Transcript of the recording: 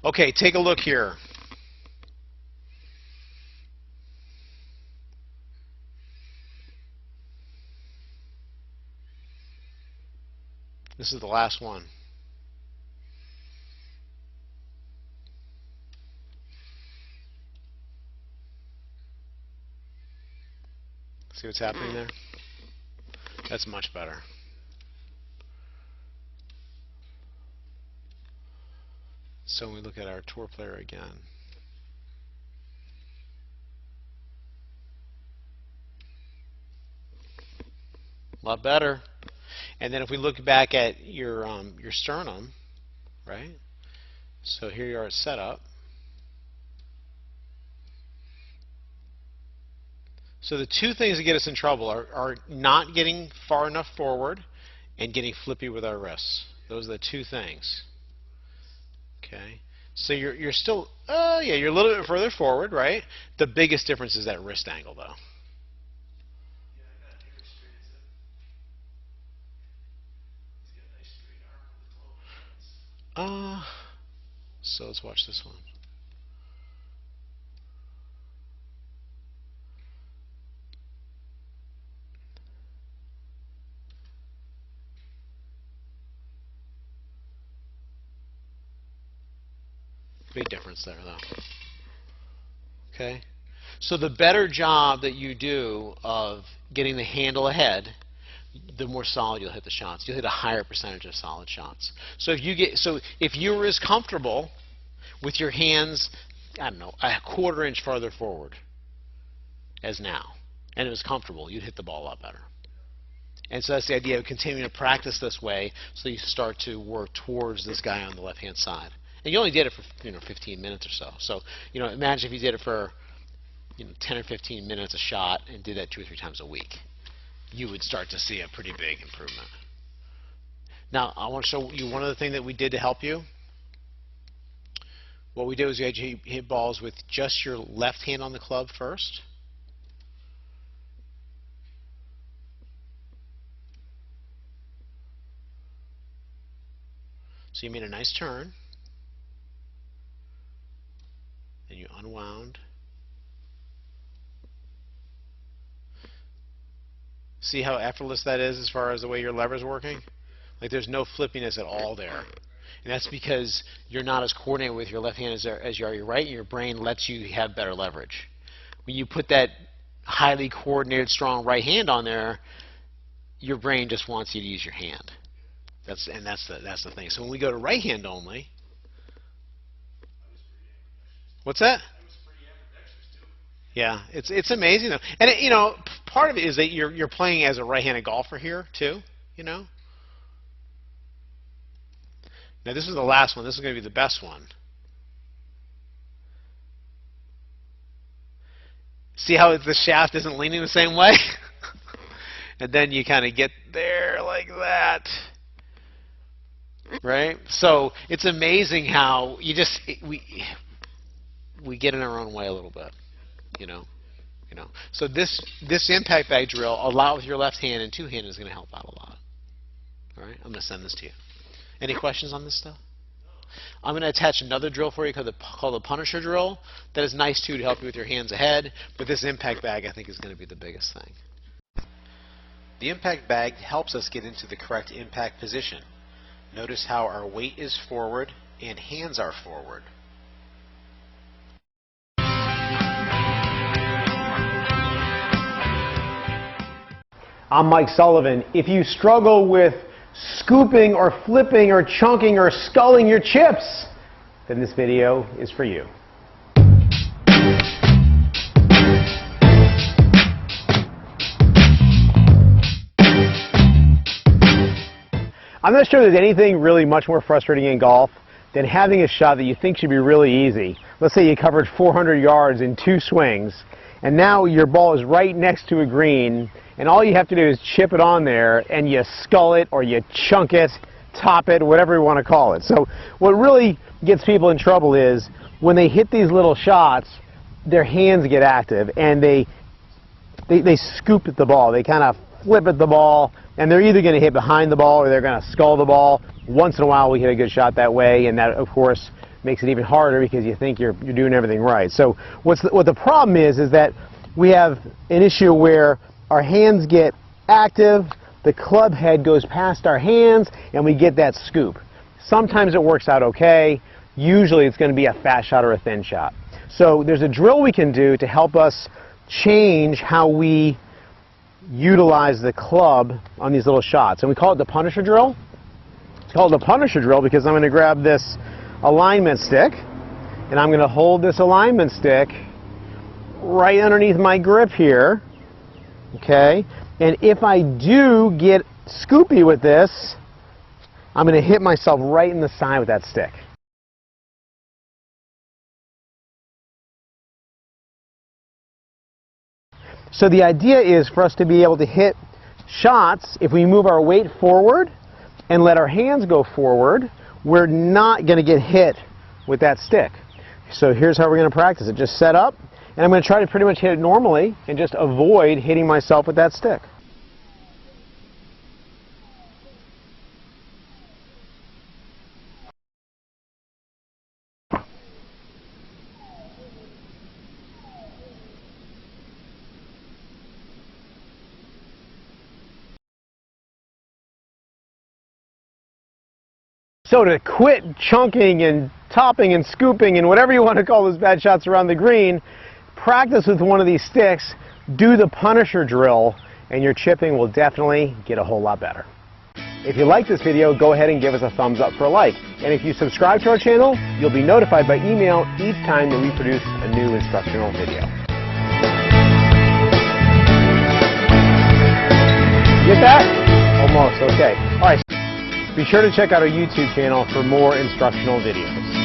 Okay, take a look here. This is the last one. See what's happening there? That's much better. So when we look at our tour player again, a lot better. And then if we look back at your sternum, right? So here you are at setup. So the two things that get us in trouble are not getting far enough forward and getting flippy with our wrists. Those are the two things. Okay. So you're still, yeah, you're a little bit further forward, right? The biggest difference is that wrist angle, though. So let's watch this one. Big difference there, though. Okay? So the better job that you do of getting the handle ahead, the more solid you'll hit the shots. You'll hit a higher percentage of solid shots. So if you were as comfortable with your hands, I don't know, a quarter inch farther forward as now, and it was comfortable, you'd hit the ball a lot better. And so that's the idea of continuing to practice this way, so you start to work towards this guy on the left-hand side. And you only did it for 15 minutes or so. So imagine if you did it for 10 or 15 minutes a shot and did that 2 or 3 times a week. You would start to see a pretty big improvement. Now, I want to show you one other thing that we did to help you. What we did was we had you hit balls with just your left hand on the club first. So you made a nice turn. And you unwound. See how effortless that is as far as the way your lever's working? Like there's no flippiness at all there. And that's because you're not as coordinated with your left hand as you are your right, and your brain lets you have better leverage. When you put that highly coordinated, strong right hand on there, your brain just wants you to use your hand. That's the thing. So when we go to right hand only, what's that? Yeah, it's amazing though, and part of it is that you're playing as a right-handed golfer here too. Now this is the last one. This is going to be the best one. See how the shaft isn't leaning the same way, and then you kind of get there like that, right? So it's amazing how we get in our own way a little bit. So this impact bag drill, a lot with your left hand and two-handed, is going to help out a lot. All right, I'm going to send this to you. Any questions on this stuff? I'm going to attach another drill for you called the Punisher drill. That is nice too to help you with your hands ahead. But this impact bag, I think, is going to be the biggest thing. The impact bag helps us get into the correct impact position. Notice how our weight is forward and hands are forward. I'm Mike Sullivan. If you struggle with scooping or flipping or chunking or sculling your chips, then this video is for you. I'm not sure there's anything really much more frustrating in golf than having a shot that you think should be really easy. Let's say you covered 400 yards in 2 swings, and now your ball is right next to a green, and all you have to do is chip it on there, and you skull it, or you chunk it, top it, whatever you want to call it. So what really gets people in trouble is when they hit these little shots, their hands get active, and they scoop at the ball. They kind of flip at the ball, and they're either going to hit behind the ball or they're going to skull the ball. Once in a while we hit a good shot that way, and that, of course, makes it even harder because you think you're doing everything right. So what the problem is that we have an issue where our hands get active, the club head goes past our hands, and we get that scoop. Sometimes it works out okay. Usually it's going to be a fat shot or a thin shot. So there's a drill we can do to help us change how we utilize the club on these little shots. And we call it the Punisher drill. It's called the Punisher drill because I'm going to grab this alignment stick, and I'm going to hold this alignment stick right underneath my grip here. Okay? And if I do get scoopy with this, I'm going to hit myself right in the side with that stick. So the idea is for us to be able to hit shots, if we move our weight forward and let our hands go forward, we're not going to get hit with that stick. So here's how we're going to practice it. Just set up, and I'm going to try to pretty much hit it normally and just avoid hitting myself with that stick. So to quit chunking and topping and scooping and whatever you want to call those bad shots around the green, practice with one of these sticks, do the Punisher drill, and your chipping will definitely get a whole lot better. If you like this video, go ahead and give us a thumbs up for a like. And if you subscribe to our channel, you'll be notified by email each time that we produce a new instructional video. Get that? Almost, okay. All right. Be sure to check out our YouTube channel for more instructional videos.